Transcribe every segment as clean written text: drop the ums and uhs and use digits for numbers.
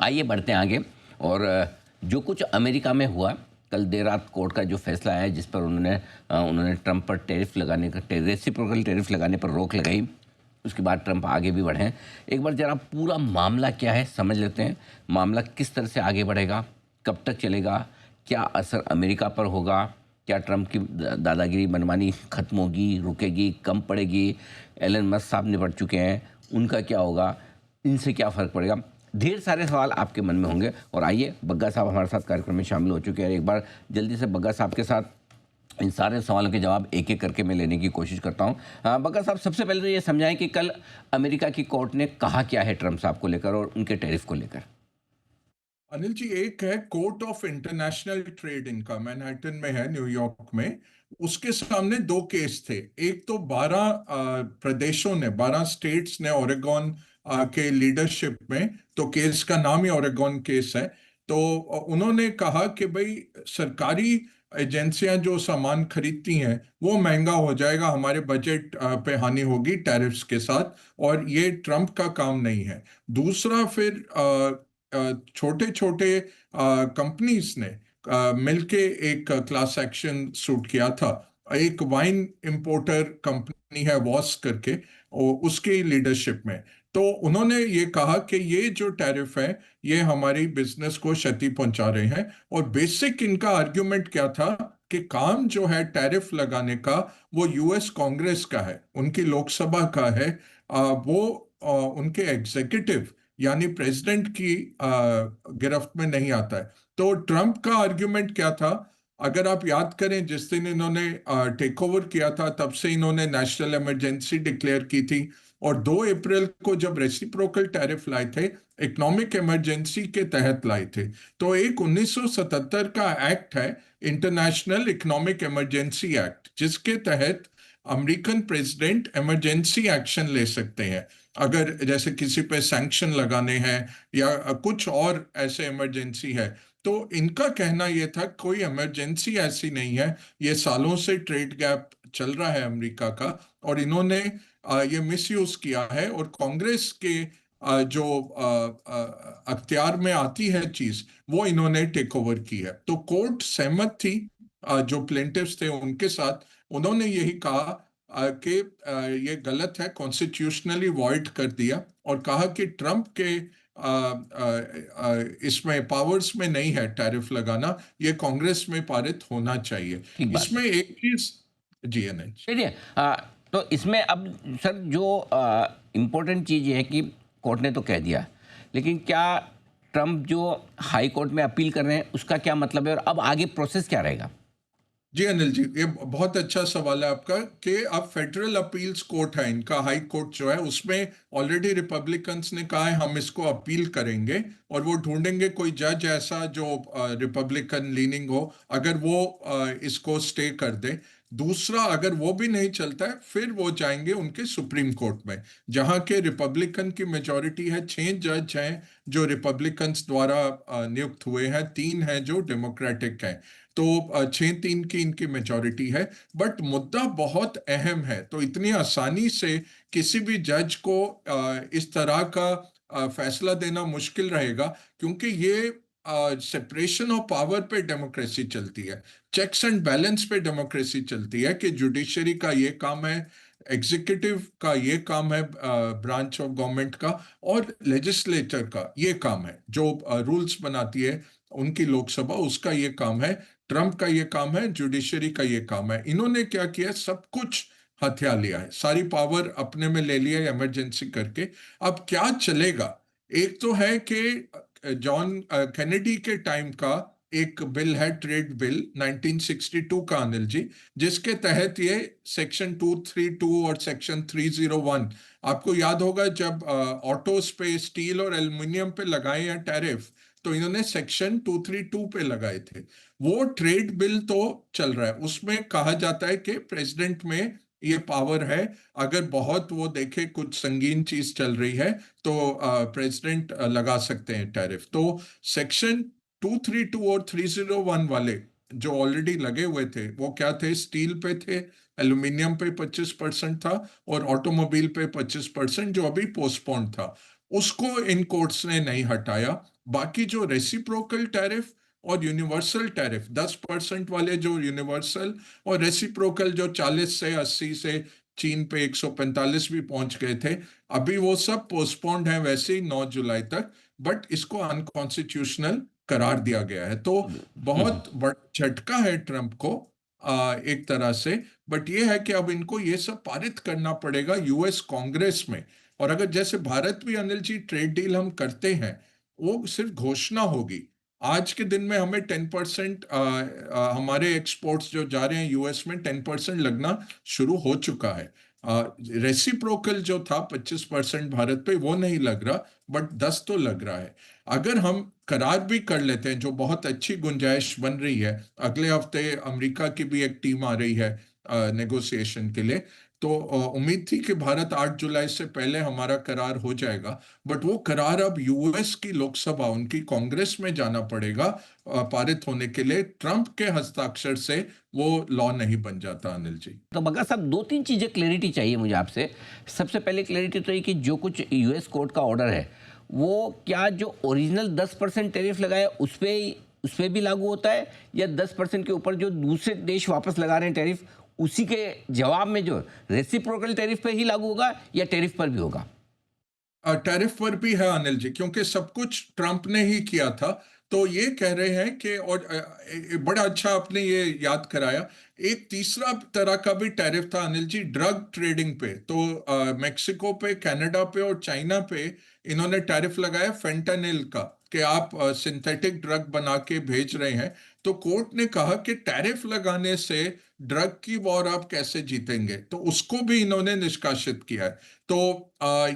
आइए बढ़ते हैं आगे। और जो कुछ अमेरिका में हुआ, कल देर रात कोर्ट का जो फैसला आया जिस पर उन्होंने ट्रंप पर रेसिप्रोकल टैरिफ लगाने पर रोक लगाई, उसके बाद ट्रंप आगे भी बढ़े। एक बार जरा पूरा मामला क्या है समझ लेते हैं। मामला किस तरह से आगे बढ़ेगा, कब तक चलेगा, क्या असर अमेरिका पर होगा, क्या ट्रंप की दादागिरी मनमानी खत्म होगी, रुकेगी, कम पड़ेगी, एलन मस्क साहब निपट चुके हैं, उनका क्या होगा, इनसे क्या फ़र्क पड़ेगा। ढेर सारे सवाल आपके मन में होंगे। और आइए, बग्गा साहब हमारे साथ कार्यक्रम में शामिल हो चुके हैं। एक बार जल्दी से बग्गा साहब के साथ इन सारे सवालों के जवाब एक एक करके मैं लेने की कोशिश करता हूँ। बग्गा साहब, सबसे पहले तो ये समझाएं कि कल अमेरिका की कोर्ट ने कहा क्या है ट्रंप साहब को लेकर और उनके टैरिफ को लेकर। अनिल जी, एक है कोर्ट ऑफ इंटरनेशनल ट्रेड, इनका मैनहट्टन में है, न्यूयॉर्क में। उसके सामने दो केस थे। एक तो 12 प्रदेशों ने, 12 स्टेट्स ने ओरेगोन के लीडरशिप में, तो केस का नाम ही ओरेगोन केस है। तो उन्होंने कहा कि भाई सरकारी एजेंसियां जो सामान खरीदती हैं वो महंगा हो जाएगा, हमारे बजट पे हानि होगी टैरिफ्स के साथ, और ये ट्रंप का काम नहीं है। दूसरा, फिर छोटे छोटे कंपनीज ने मिलके एक क्लास एक्शन सूट किया था। एक वाइन इंपोर्टर कंपनी है वॉस करके, और उसकी लीडरशिप में। तो उन्होंने ये कहा कि ये जो टैरिफ है ये हमारी बिजनेस को क्षति पहुंचा रहे हैं। और बेसिक इनका आर्ग्यूमेंट क्या था कि काम जो है टैरिफ लगाने का वो यूएस कांग्रेस का है, उनकी लोकसभा का है। वो उनके एग्जीक्यूटिव यानी प्रेसिडेंट की गिरफ्त में नहीं आता है। तो ट्रंप का आर्ग्यूमेंट क्या था? अगर आप याद करें, जिस दिन इन्होंने टेक ओवर किया था तब से इन्होंने नेशनल इमरजेंसी डिक्लेयर की थी। और 2 अप्रैल को जब रेसिप्रोकल टैरिफ लाए थे, इकोनॉमिक इमरजेंसी के तहत लाए थे। तो एक 1977 का एक्ट है, इंटरनेशनल इकोनॉमिक इमरजेंसी एक्ट, जिसके तहत अमेरिकन प्रेसिडेंट इमरजेंसी एक्शन ले सकते हैं अगर जैसे किसी पे सैंक्शन लगाने हैं या कुछ और ऐसे इमरजेंसी है। तो इनका कहना यह था कोई इमरजेंसी ऐसी नहीं है, ये सालों से ट्रेड गैप चल रहा है अमेरिका का, और इन्होंने ये मिसयूज किया है। और कांग्रेस के जो अख्तियार में आती है चीज, वो इन्होंने टेक ओवर की है। तो कोर्ट सहमत थी जो प्लेंटिफ्स थे उनके साथ। उन्होंने यही कहा कि ये गलत है, कॉन्स्टिट्यूशनली वॉइड कर दिया, और कहा कि ट्रंप के इसमें पावर्स में नहीं है टैरिफ लगाना, ये कांग्रेस में पारित होना चाहिए। ठीक बात है। इसमें एक चीज, जी अनिल। चलिए, तो इसमें अब सर जो इम्पोर्टेंट चीज़ ये है कि कोर्ट ने तो कह दिया, लेकिन क्या ट्रंप जो हाई कोर्ट में अपील कर रहे हैं उसका क्या मतलब है और अब आगे प्रोसेस क्या रहेगा? जी अनिल जी, ये बहुत अच्छा सवाल है आपका कि अब फेडरल अपील्स कोर्ट है इनका, हाई कोर्ट जो है उसमें ऑलरेडी रिपब्लिकन्स ने कहा है हम इसको अपील करेंगे, और वो ढूंढेंगे कोई जज ऐसा जो रिपब्लिकन लीनिंग हो, अगर वो इसको स्टे कर दे। दूसरा, अगर वो भी नहीं चलता है फिर वो जाएंगे उनके सुप्रीम कोर्ट में, जहां के रिपब्लिकन की मेजोरिटी है। 6 जज हैं जो रिपब्लिकन्स द्वारा नियुक्त हुए हैं, 3 हैं जो डेमोक्रेटिक हैं। तो 6-3 की इनकी मेजॉरिटी है। बट मुद्दा बहुत अहम है, तो इतनी आसानी से किसी भी जज को इस तरह का फैसला देना मुश्किल रहेगा, क्योंकि ये सेपरेशन ऑफ पावर पे डेमोक्रेसी चलती है, चेक्स एंड बैलेंस पे डेमोक्रेसी चलती है कि जुडिशरी का ये काम है, एग्जीक्यूटिव का ये काम है, ब्रांच ऑफ गवर्नमेंट का, और लेजिस्लेचर का ये काम है, जो रूल्स बनाती है उनकी लोकसभा, उसका ये काम है। ट्रंप का ये काम है, जुडिशरी का ये काम है। इन्होंने क्या किया, सब कुछ हथिया लिया है, सारी पावर अपने में ले लिया है इमरजेंसी करके। अब क्या चलेगा? एक तो है कि जॉन कैनेडी के टाइम का एक बिल है, ट्रेड बिल 1962 का अनिल जी, जिसके तहत ये सेक्शन 232 और सेक्शन 301, आपको याद होगा जब ऑटोस पे स्टील और एल्युमिनियम पे लगाए हैं टैरिफ, तो इन्होंने सेक्शन 232 पे लगाए थे। वो ट्रेड बिल तो चल रहा है, उसमें कहा जाता है कि प्रेसिडेंट में ये पावर है, अगर बहुत वो देखे कुछ संगीन चीज चल रही है तो प्रेसिडेंट लगा सकते हैं टैरिफ। तो सेक्शन 232 और 301 वाले जो ऑलरेडी लगे हुए थे, वो क्या थे? स्टील पे थे, एल्यूमिनियम पे 25% था, और ऑटोमोबाइल पे 25%, जो अभी पोस्टपोन था। उसको इन कोर्ट्स ने नहीं हटाया। बाकी जो रेसिप्रोकल टैरिफ और यूनिवर्सल टैरिफ 10% वाले जो यूनिवर्सल और रेसिप्रोकल जो 40 से 80 से चीन पे 145 भी पहुंच गए थे, अभी वो सब पोस्टपोन्ड है वैसे ही 9 जुलाई तक, बट इसको अनकॉन्स्टिट्यूशनल करार दिया गया है। तो बहुत बड़ा झटका है ट्रंप को एक तरह से। बट ये है कि अब इनको ये सब पारित करना पड़ेगा यूएस कांग्रेस में। और अगर जैसे भारत भी अनिल जी ट्रेड डील हम करते हैं, वो सिर्फ घोषणा होगी। आज के दिन में हमें 10% हमारे एक्सपोर्ट्स जो जा रहे हैं यूएस में 10% लगना शुरू हो चुका है। रेसिप्रोकल जो था 25% भारत पे वो नहीं लग रहा, बट 10 तो लग रहा है। अगर हम करार भी कर लेते हैं, जो बहुत अच्छी गुंजाइश बन रही है, अगले हफ्ते अमेरिका की भी एक टीम आ रही है नेगोशिएशन के लिए, तो उम्मीद थी कि भारत 8 जुलाई से पहले हमारा करार हो जाएगा। बट वो करार अब यूएस की लोकसभा, उनकी कांग्रेस में जाना पड़ेगा पारित होने के लिए। ट्रंप के हस्ताक्षर से वो लॉ नहीं बन जाता अनिल जी। तो बग्गा साहब, 2-3 चीज़ें क्लैरिटी चाहिए मुझे आपसे। सबसे पहले क्लैरिटी तो ये कि जो कुछ यूएस कोर्ट का ऑर्डर है, वो क्या जो ओरिजिनल 10% टैरिफ लगाया उस पे भी लागू होता है, या 10% के ऊपर जो दूसरे देश वापस लगा रहे हैं टैरिफ, उसी के जवाब में जो रेसिप्रोकल टैरिफ पे ही लागू होगा, या टैरिफ पर भी होगा? टैरिफ पर भी है अनिल जी, क्योंकि सब कुछ ट्रंप ने ही किया था। तो ये कह रहे हैं कि, और बड़ा अच्छा आपने ये याद कराया, एक तीसरा तरह का भी टैरिफ था अनिल जी, ड्रग ट्रेडिंग पे। तो मेक्सिको पे, कनाडा पे और चाइना पे इन्होंने टैरिफ लगाया फेंटानिल का, कि आप सिंथेटिक ड्रग बना के भेज रहे हैं। तो कोर्ट ने कहा कि टैरिफ लगाने से ड्रग की वॉर आप कैसे जीतेंगे, तो उसको भी इन्होंने निष्कासित किया है। तो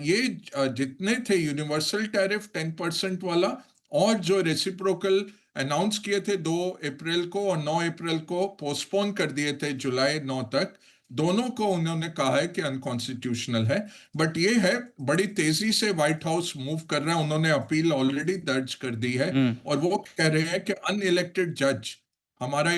ये जितने थे यूनिवर्सल टैरिफ 10% वाला, और जो रेसिप्रोकल अनाउंस किए थे 2 अप्रैल को और 9 अप्रैल को पोस्टपोन कर दिए थे जुलाई 9 तक, दोनों को उन्होंने कहा है कि अनकॉन्स्टिट्यूशनल है। बट ये है, बड़ी तेजी से व्हाइट हाउस मूव कर रहा है। उन्होंने अपील ऑलरेडी दर्ज कर दी है, और वो कह रहे हैं कि अनइलेक्टेड जज हमारे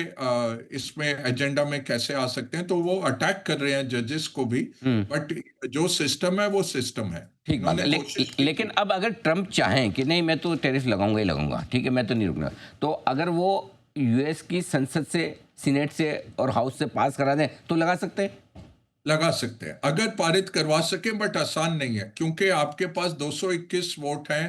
इसमें एजेंडा में कैसे आ सकते हैं। तो वो अटैक कर रहे हैं जजेस को भी। बट जो सिस्टम है वो सिस्टम है। ठीक बात इन्होंने है। कोशिश की लेकिन थी। अब अगर ट्रंप चाहें कि नहीं, मैं तो टैरिफ लगाऊंगा ही लगाऊंगा, ठीक है, मैं तो नहीं रुकना, तो अगर वो यूएस की संसद से, सीनेट से और हाउस से पास करा दें तो लगा सकते हैं? लगा सकते हैं अगर पारित करवा सके, बट आसान नहीं है, क्योंकि आपके पास 221 वोट हैं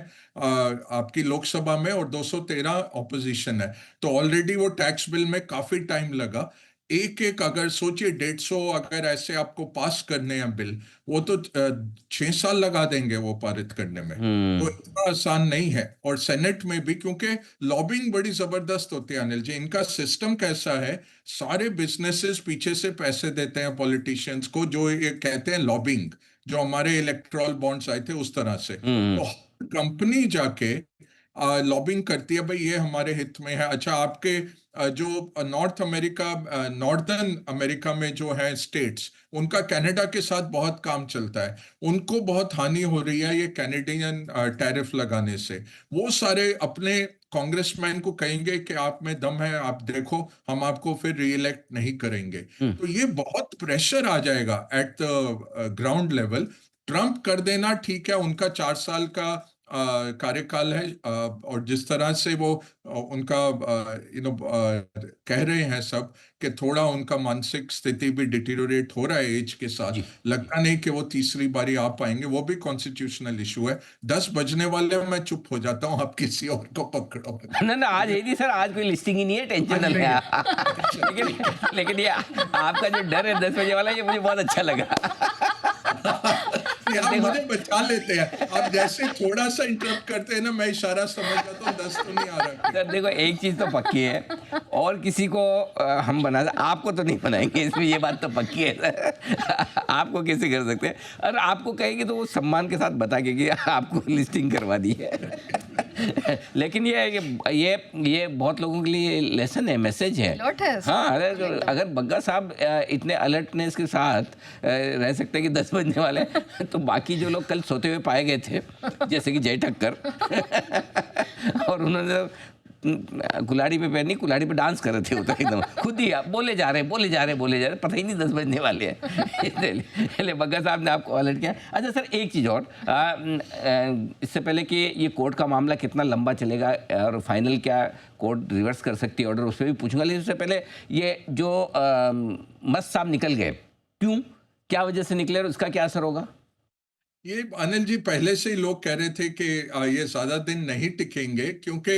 आपकी लोकसभा में और 213 ऑपोजिशन है। तो ऑलरेडी वो टैक्स बिल में काफी टाइम लगा। एक एक अगर सोचिए 150 अगर ऐसे आपको पास करने हैं बिल, वो तो 6 साल लगा देंगे वो पारित करने में। तो इतना आसान नहीं है। और सेनेट में भी, क्योंकि लॉबिंग बड़ी जबरदस्त होती है अनिल जी। इनका सिस्टम कैसा है, सारे बिजनेसेस पीछे से पैसे देते हैं पॉलिटिशियंस को, जो ये कहते हैं लॉबिंग, जो हमारे इलेक्ट्रल बॉन्ड्स आए थे उस तरह से। तो कंपनी जाके लॉबिंग करती है, भाई ये हमारे हित में है। अच्छा, आपके जो नॉर्थ अमेरिका, नॉर्दर्न अमेरिका में जो है स्टेट्स, उनका कनाडा के साथ बहुत काम चलता है, उनको बहुत हानि हो रही है ये कैनेडियन टैरिफ लगाने से। वो सारे अपने कांग्रेसमैन को कहेंगे कि आप में दम है, आप देखो, हम आपको फिर रीइलेक्ट नहीं करेंगे। तो ये बहुत प्रेशर आ जाएगा at the ground level. Trump कर देना ठीक है, उनका 4 साल का कार्यकाल है, और जिस तरह से वो उनका कह रहे हैं सब कि थोड़ा उनका मानसिक स्थिति भी डिटीरियोरेट हो रहा है एज के साथ, जी। लगता नहीं कि वो तीसरी बारी आ पाएंगे। वो भी कॉन्स्टिट्यूशनल इशू है। 10 बजने वाले हैं, मैं चुप हो जाता हूँ, आप किसी और को पकड़ो। ना ना, आज है नहीं सर, आज कोई लिस्टिंग ही नहीं है, टेंशन आज ना नहीं लें। है। लेकिन ये आपका जो डर है 10 बजे वाला, ये मुझे बहुत अच्छा लगा। आप देखो, मुझे बचा लेते हैं, आप जैसे थोड़ा सा इंटरप्ट करते हैं ना, मैं इशारा समझ जाता हूँ 10 तो नहीं आ रहा। सर देखो, एक चीज तो पक्की है, और किसी को हम बना, आपको तो नहीं बनाएंगे इसमें, ये बात तो पक्की है सर। आपको कैसे कर सकते हैं, और आपको कहेंगे तो वो सम्मान के साथ बताएंगे कि आपको लिस्टिंग करवा दी है। लेकिन ये बहुत लोगों के लिए लेसन है, मैसेज है। हाँ, अगर बग्गा साहब इतने अलर्टनेस के साथ रह सकते हैं कि 10 बजने वाले हैं, तो बाकी जो लोग कल सोते हुए पाए गए थे, जैसे कि जय ठक्कर, और उन्होंने कुल्हाड़ी पे पैर नहीं, कुल्हाड़ी पे डांस कर रहे थे वो तो एकदम खुद ही, आप बोले जा रहे बोले जा रहे बोले जा रहे, पता ही नहीं 10 बजने वाले हैं। चलिए बग्गा साहब ने आपको अलर्ट किया। अच्छा सर, एक चीज़ और, इससे पहले कि ये कोर्ट का मामला कितना लंबा चलेगा और फाइनल क्या कोर्ट रिवर्स कर सकती है ऑर्डर, उस पर भी पूछूंगा, लेकिन उससे पहले ये जो मस्त साहब निकल गए, क्यों, क्या वजह से निकले और उसका क्या असर होगा? ये अनिल जी, पहले से ही लोग कह रहे थे कि ये ज्यादा दिन नहीं टिकेंगे, क्योंकि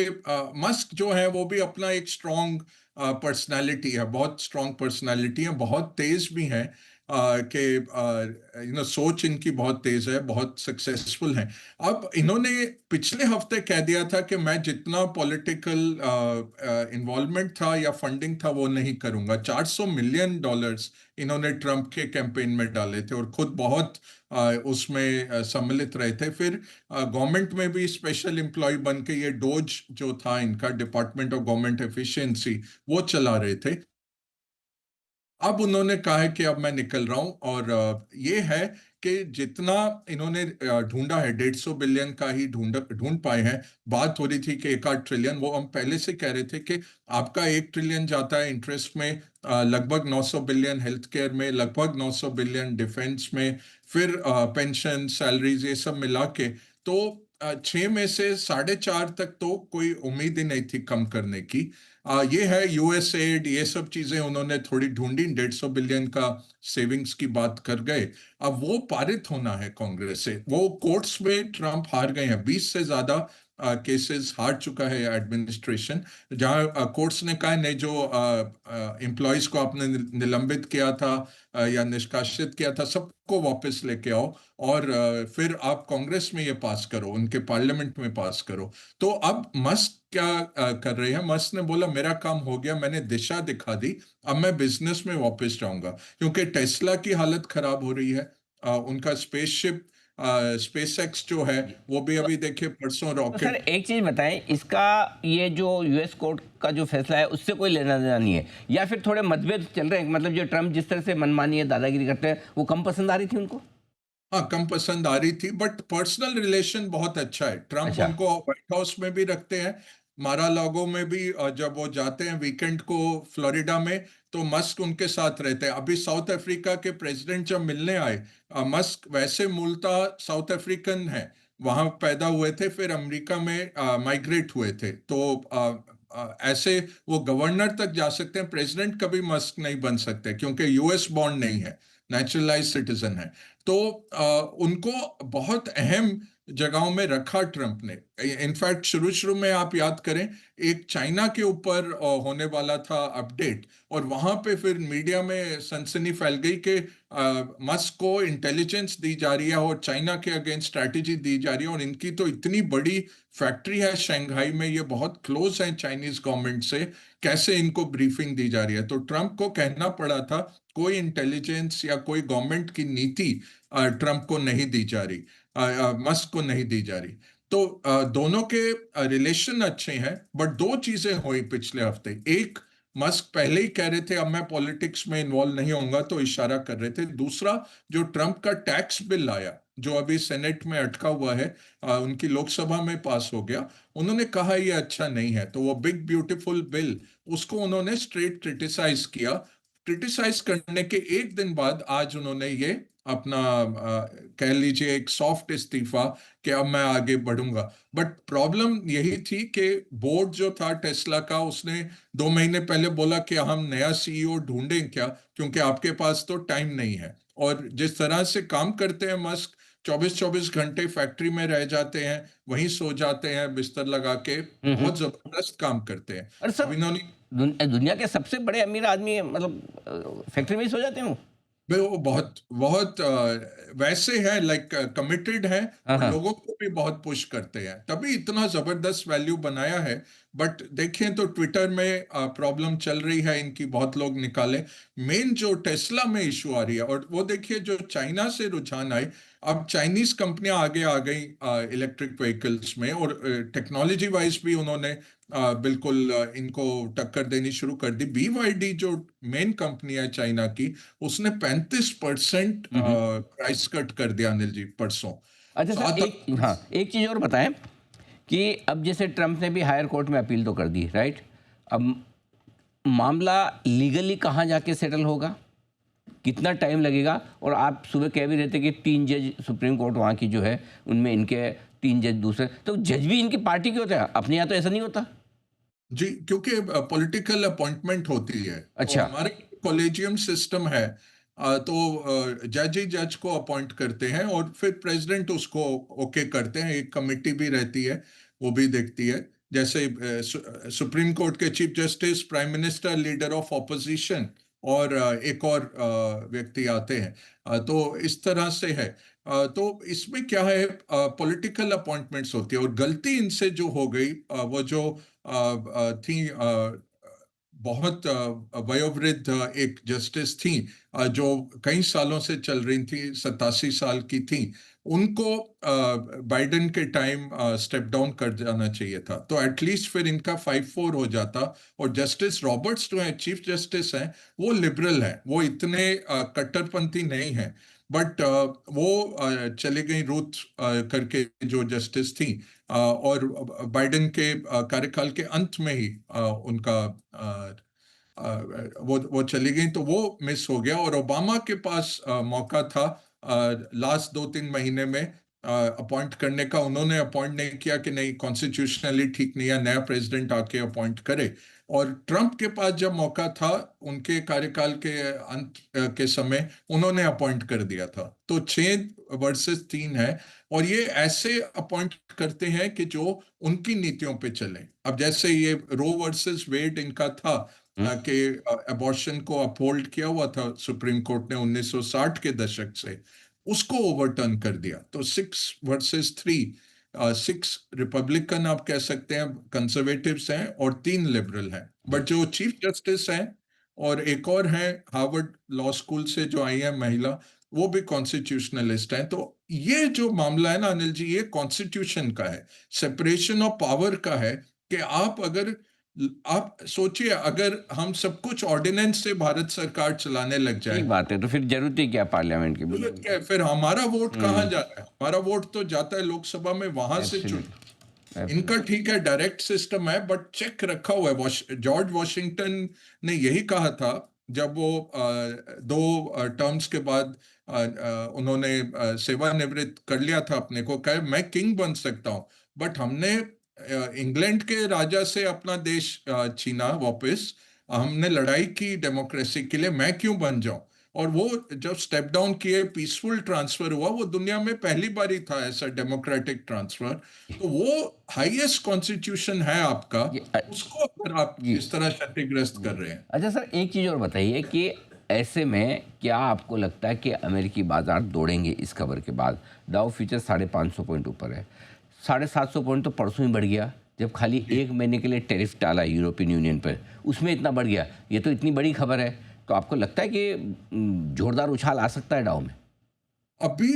मस्क जो है वो भी अपना एक स्ट्रॉन्ग पर्सनालिटी है, बहुत स्ट्रॉन्ग पर्सनालिटी है, बहुत तेज भी है, कि सोच इनकी बहुत तेज है, बहुत सक्सेसफुल है। अब इन्होंने पिछले हफ्ते कह दिया था कि मैं जितना पॉलिटिकल इन्वॉल्वमेंट था या फंडिंग था वो नहीं करूंगा। $400 मिलियन इन्होंने ट्रंप के कैंपेन में डाले थे और खुद बहुत उसमें सम्मिलित रहे थे। फिर गवर्नमेंट में भी स्पेशल एम्प्लॉय बन के ये डोज जो था इनका, डिपार्टमेंट ऑफ गवर्नमेंट एफिशिएंसी, वो चला रहे थे। अब उन्होंने कहा है कि अब मैं निकल रहा हूं, और ये है कि जितना इन्होंने ढूंढा है, 150 बिलियन का ही ढूंढ पाए हैं। बात हो रही थी कि 1 8 ट्रिलियन, वो हम पहले से कह रहे थे कि आपका 1 ट्रिलियन जाता है इंटरेस्ट में, लगभग 900 बिलियन हेल्थ केयर में, लगभग 900 बिलियन डिफेंस में, फिर पेंशन, सैलरीज, ये सब मिला के, तो 6 में से 4.5 तक तो कोई उम्मीद ही नहीं थी कम करने की। ये है यूएसएड, ये सब चीजें उन्होंने थोड़ी ढूंढी, 150 बिलियन का सेविंग्स की बात कर गए। अब वो पारित होना है कांग्रेस से। वो कोर्ट्स में ट्रंप हार गए हैं, 20 से ज्यादा केसेस हार चुका है एडमिनिस्ट्रेशन, जहां कोर्ट्स ने कहा नहीं, जो एम्प्लॉयज को आपने निलंबित किया था या निष्कासित किया था, सबको वापस लेके आओ, और फिर आप कांग्रेस में ये पास करो, उनके पार्लियामेंट में पास करो। तो अब मस्क क्या कर रहे हैं? मस्क ने बोला मेरा काम हो गया, मैंने दिशा दिखा दी, अब मैं बिजनेस में वापस जाऊंगा, क्योंकि टेस्ला की हालत खराब हो रही है। उनका स्पेसशिप, स्पेस एक्स जो है, वो भी तो, अभी देखिए परसों तो सर रॉकेट। एक चीज़ बताएं, इसका ये जो यूएस कोर्ट का जो फैसला है उससे कोई लेना देना नहीं है, या फिर थोड़े मतभेद चल रहे हैं, मतलब जो ट्रम्प जिस तरह से मनमानी है, दादागिरी करते हैं, वो कम पसंद आ रही थी उनको? हाँ, कम पसंद आ रही थी, बट पर्सनल रिलेशन बहुत अच्छा है। ट्रंप अच्छा। उनको व्हाइट हाउस में भी रखते हैं, मारा लागो में भी, जब वो जाते हैं वीकेंड को फ्लोरिडा में, तो मस्क उनके साथ रहते हैं। अभी साउथ अफ्रीका के प्रेसिडेंट जब मिलने आए, मस्क वैसे मूलतः साउथ अफ्रीकन है, वहां पैदा हुए थे, फिर अमेरिका में माइग्रेट हुए थे, तो ऐसे वो गवर्नर तक जा सकते हैं, प्रेसिडेंट कभी मस्क नहीं बन सकते, क्योंकि यूएस बॉन्ड नहीं है, नेचुरलाइज सिटीजन है। तो उनको बहुत अहम जगहों में रखा ट्रंप ने। इनफैक्ट शुरू शुरू में आप याद करें, एक चाइना के ऊपर होने वाला था अपडेट, और वहां पे फिर मीडिया में सनसनी फैल गई कि मस्क को इंटेलिजेंस दी जा रही है और चाइना के अगेंस्ट स्ट्रैटेजी दी जा रही है, और इनकी तो इतनी बड़ी फैक्ट्री है शंघाई में, ये बहुत क्लोज है चाइनीज गवर्नमेंट से, कैसे इनको ब्रीफिंग दी जा रही है? तो ट्रंप को कहना पड़ा था कोई इंटेलिजेंस या कोई गवर्नमेंट की नीति ट्रंप को नहीं दी जा रही, मस्क को नहीं दी जा रही। तो दोनों के रिलेशन अच्छे हैं, बट दो चीजें हुई पिछले हफ्ते। एक, मस्क पहले ही कह रहे थे अब मैं पॉलिटिक्स में इन्वॉल्व नहीं होऊंगा, तो इशारा कर रहे थे। दूसरा, जो ट्रंप का टैक्स बिल आया, जो अभी सेनेट में अटका हुआ है, उनकी लोकसभा में पास हो गया, उन्होंने कहा ये अच्छा नहीं है, तो वो बिग ब्यूटीफुल बिल, उसको उन्होंने स्ट्रेट क्रिटिसाइज किया। क्रिटिसाइज करने के एक दिन बाद आज उन्होंने ये अपना कह लीजिए एक सॉफ्ट इस्तीफा, कि अब मैं आगे बढ़ूंगा। बट प्रॉब्लम यही थी कि बोर्ड जो था टेस्ला का, उसने 2 महीने पहले बोला कि हम नया सीईओ ढूंढें क्या, क्योंकि आपके पास तो टाइम नहीं है। और जिस तरह से काम करते हैं मस्क, 24-24 घंटे फैक्ट्री में रह जाते हैं, वहीं सो जाते हैं बिस्तर लगा के, हम्म। बहुत जबरदस्त काम करते हैं। और अब सर, इन्होंने, दुनिया के सबसे बड़े अमीर आदमी मतलब फैक्ट्री में ही सो जाते हैं वो? भाई वो बहुत बहुत वैसे है, लाइक कमिटेड है, हाँ और हाँ। लोगों को भी बहुत पुश करते हैं, तभी इतना जबरदस्त वैल्यू बनाया है। बट देखें तो ट्विटर में प्रॉब्लम चल रही है इनकी, बहुत लोग निकाले। मेन जो टेस्ला में इशू आ रही है, और वो देखिए जो चाइना से रुझान आए, अब चाइनीज कंपनियां आगे आ गई इलेक्ट्रिक व्हीकल्स में, और टेक्नोलॉजी वाइज भी उन्होंने बिल्कुल इनको टक्कर देनी शुरू कर दी। BYD जो मेन कंपनी है चाइना की, उसने 35% हम्म। प्राइस कट कर दिया अनिल जी, परसों। अच्छा सर, सात एक, हाँ, एक चीज़ और बताएं कि अब जैसे ट्रंप ने भी हायर कोर्ट में अपील तो कर दी, राइट? अब मामला लीगली कहाँ जाके सेटल होगा, कितना टाइम लगेगा? और आप सुबह कह भी रहे थे कि 3 जज सुप्रीम कोर्ट वहाँ की जो है, उनमें इनके 3 जज दूसरे, तो जज भी इनकी पार्टी के होते हैं? अपने यहाँ तो ऐसा नहीं होता। जी, क्योंकि पॉलिटिकल अपॉइंटमेंट होती है, तो अच्छा। हमारे कॉलेजियम सिस्टम है। तो जज ही जज को अपॉइंट करते हैं और फिर प्रेसिडेंट उसको ओके करते हैं। एक कमेटी भी रहती है, वो भी देखती है। जैसे सुप्रीम कोर्ट के chief justice, prime minister, leader of opposition और एक और व्यक्ति आते हैं। तो इस तरह से है। तो इसमें क्या है, पॉलिटिकल अपॉइंटमेंट्स होती है, और गलती इनसे जो हो गई, वो जो थी, बहुत वयोवृद्ध एक जस्टिस थी, जो कई सालों से चल रही थी, 87 साल की थी। उनको बाइडेन के टाइम स्टेप डाउन कर जाना चाहिए था, तो एटलीस्ट फिर इनका 5-4 हो जाता। और जस्टिस रॉबर्ट्स जो है, चीफ जस्टिस हैं, वो लिबरल हैं, वो इतने कट्टरपंथी नहीं हैं। बट वो चले गई, रूथ करके जो जस्टिस थी, और बाइडेन के कार्यकाल के अंत में ही उनका वो चली गई, तो वो मिस हो गया। और ओबामा के पास मौका था लास्ट 2-3 महीने में अपॉइंट करने का। उन्होंने अपॉइंट नहीं किया कि नहीं, कॉन्स्टिट्यूशनली ठीक नहीं है, नया प्रेसिडेंट आके अपॉइंट करे। और ट्रंप के पास जब मौका था, उनके कार्यकाल के अंत के समय, उन्होंने अपॉइंट कर दिया था। तो 6 वर्सेस 3 है। और ये ऐसे अपॉइंट करते हैं कि जो उनकी नीतियों पे चले। अब जैसे ये रो वर्सेस वेड इनका था, हुँ। कि अबॉर्शन को अपहोल्ड किया हुआ था सुप्रीम कोर्ट ने 1960 के दशक से, उसको ओवरटर्न कर दिया। तो 6 वर्सेस 3, 6 रिपब्लिकन आप कह सकते हैं, कंजर्वेटिव्स हैं, और 3 लिबरल हैं। बट जी। जो चीफ जस्टिस हैं, और एक और हैं हार्वर्ड लॉ स्कूल से जो आई है महिला, वो भी कॉन्स्टिट्यूशनलिस्ट हैं। तो ये जो मामला है ना अनिल जी, ये कॉन्स्टिट्यूशन का है, सेपरेशन ऑफ पावर का है। कि आप सोचिए, अगर हम सब कुछ ऑर्डिनेंस से भारत सरकार चलाने लग ठीक जाए, बात है, तो फिर ज़रूरत ही क्या पार्लियामेंट की? जरूरत बिल्कुल। क्या है? फिर हमारा वोट कहाँ हुँ। जा रहा है? हमारा वोट तो जाता है लोकसभा में, वहां से चुन। एब्सोल्यूट, इनका एब्सोल्यूट। ठीक है, डायरेक्ट सिस्टम है, बट चेक रखा हुआ है। जॉर्ज वॉशिंगटन ने यही कहा था, जब वो 2 टर्म्स के बाद उन्होंने सेवानिवृत्त कर लिया था अपने को, कहे मैं किंग बन सकता हूं, बट हमने इंग्लैंड के राजा से अपना देश छीना वापस। हमने लड़ाई की डेमोक्रेसी के लिए, मैं क्यों बन जाऊं? और वो जब स्टेप डाउन किए, पीसफुल ट्रांसफर हुआ, वो दुनिया में पहली बार ही था ऐसा डेमोक्रेटिक ट्रांसफर। तो वो हाईएस्ट कॉन्स्टिट्यूशन है आपका, ये उसको अगर आप जी, इस तरह क्षतिग्रस्त कर जी। रहे हैं। अच्छा सर, एक चीज़ और बताइए कि ऐसे में क्या आपको लगता है कि अमेरिकी बाज़ार दौड़ेंगे इस खबर के बाद? डाउ फ्यूचर 550 पॉइंट ऊपर है। 750 पॉइंट तो परसों ही बढ़ गया, जब खाली जी, 1 महीने के लिए टैरिफ डाला यूरोपियन यूनियन पर, उसमें इतना बढ़ गया। ये तो इतनी बड़ी खबर है, तो आपको लगता है कि ज़ोरदार उछाल आ सकता है डाउ में? अभी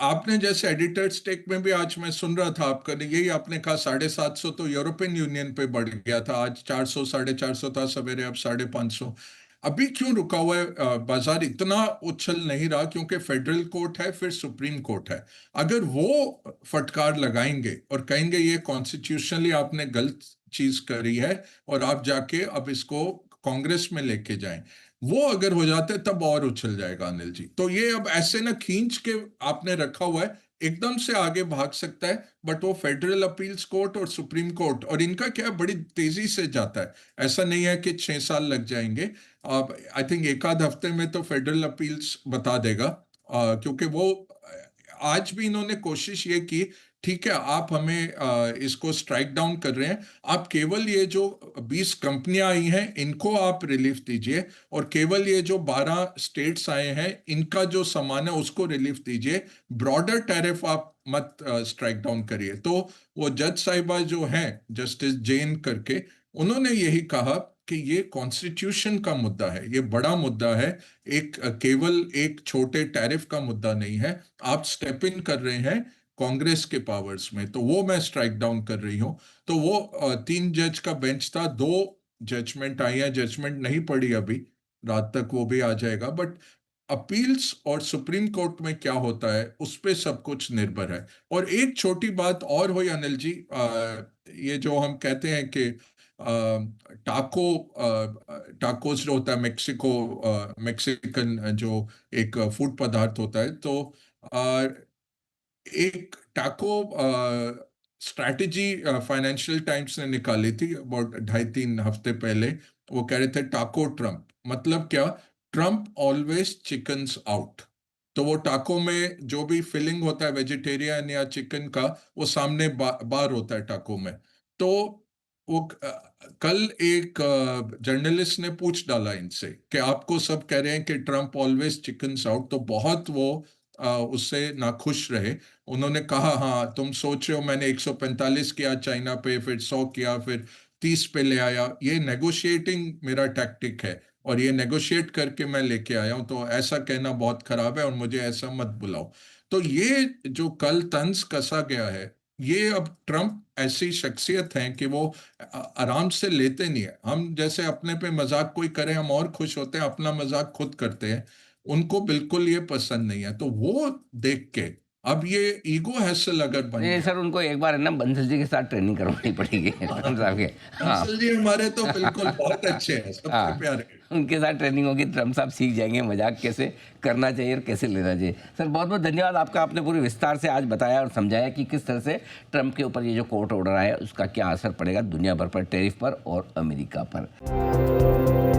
आपने जैसे एडिटर्स टेक में भी आज मैं सुन रहा था आपका, यही आपने कहा 750 तो यूरोपियन यूनियन पे बढ़ गया था। आज 400, 450 था सवेरे, अब 550। अभी क्यों रुका हुआ है? बाजार इतना उछल नहीं रहा, क्योंकि फेडरल कोर्ट है, फिर सुप्रीम कोर्ट है। अगर वो फटकार लगाएंगे और कहेंगे ये कॉन्स्टिट्यूशनली आपने गलत चीज करी है, और आप जाके अब इसको कांग्रेस में लेके जाएं, वो अगर हो जाते तब और उछल जाएगा अनिल जी। तो ये अब ऐसे ना खींच के आपने रखा हुआ है, एकदम से आगे भाग सकता है। बट वो फेडरल अपील्स कोर्ट और सुप्रीम कोर्ट, और इनका क्या है, बड़ी तेजी से जाता है। ऐसा नहीं है कि 6 साल लग जाएंगे। अब आई थिंक एक आध हफ्ते में तो फेडरल अपील्स बता देगा। क्योंकि वो आज भी इन्होंने कोशिश ये की, ठीक है आप हमें इसको स्ट्राइक डाउन कर रहे हैं, आप केवल ये जो 20 कंपनियां आई हैं इनको आप रिलीफ दीजिए, और केवल ये जो 12 स्टेट्स आए हैं इनका जो सामान है उसको रिलीफ दीजिए, ब्रॉडर टैरिफ आप मत स्ट्राइक डाउन करिए। तो वो जज साहिबा जो हैं, जस्टिस जैन करके, उन्होंने यही कहा कि ये कॉन्स्टिट्यूशन का मुद्दा है, ये बड़ा मुद्दा है, एक केवल एक छोटे टैरिफ का मुद्दा नहीं है। आप स्टेप इन कर रहे हैं कांग्रेस के पावर्स में, तो वो मैं स्ट्राइक डाउन कर रही हूँ। तो वो 3 जज का बेंच था, 2 जजमेंट आई है, जजमेंट नहीं पड़ी अभी, रात तक वो भी आ जाएगा। बट अपील्स और सुप्रीम कोर्ट में क्या होता है उस पे सब कुछ निर्भर है। और एक छोटी बात और हुई अनिल जी, ये जो हम कहते हैं कि टाकोस जो होता है मेक्सिकन जो एक फूड पदार्थ होता है, तो अ, एक टाको स्ट्रैटेजी फाइनेंशियल टाइम्स ने निकाली थी अबाउट 2.5-3 हफ्ते पहले। वो कह रहे थे टाको ट्रम्प, मतलब क्या, ट्रम्प ऑलवेज चिकन्स आउट। तो वो टाको में जो भी फिलिंग होता है वेजिटेरियन या चिकन का, वो सामने बार होता है टाको में। तो वो कल एक जर्नलिस्ट ने पूछ डाला इनसे कि आपको सब कह रहे हैं कि ट्रम्प ऑलवेज चिकन्स आउट, तो बहुत वो उससे नाखुश रहे। उन्होंने कहा, हाँ तुम सोच रहे हो मैंने 145 किया चाइना पे, फिर 100 किया, फिर 30 पे ले आया, ये नेगोशिएटिंग मेरा टैक्टिक है और ये नेगोशिएट करके मैं लेके आया हूं, तो ऐसा कहना बहुत खराब है और मुझे ऐसा मत बुलाओ। तो ये जो कल तंज कसा गया है, ये अब ट्रम्प ऐसी शख्सियत है कि वो आराम से लेते नहीं है। हम जैसे अपने पे मजाक कोई करे हम और खुश होते हैं, अपना मजाक खुद करते हैं, उनको बिल्कुल ये पसंद नहीं है। तो वो देख के अब ये ईगो हैसल अगर बन ये गया। सर उनको एक बार है ना बंसल जी के साथ ट्रेनिंग करवानी पड़ेगी ट्रम्प साहब के। हाँ कंसल जी हमारे तो बिल्कुल बहुत अच्छे हैं, सबसे हाँ, प्यारे। उनके साथ ट्रेनिंग होगी, ट्रम्प साहब सीख जाएंगे मजाक कैसे करना चाहिए और कैसे लेना चाहिए। सर बहुत बहुत धन्यवाद आपका, आपने पूरे विस्तार से आज बताया और समझाया कि किस तरह से ट्रम्प के ऊपर ये जो कोर्ट ऑर्डर आया उसका क्या असर पड़ेगा दुनिया भर पर, टैरिफ पर और अमेरिका पर।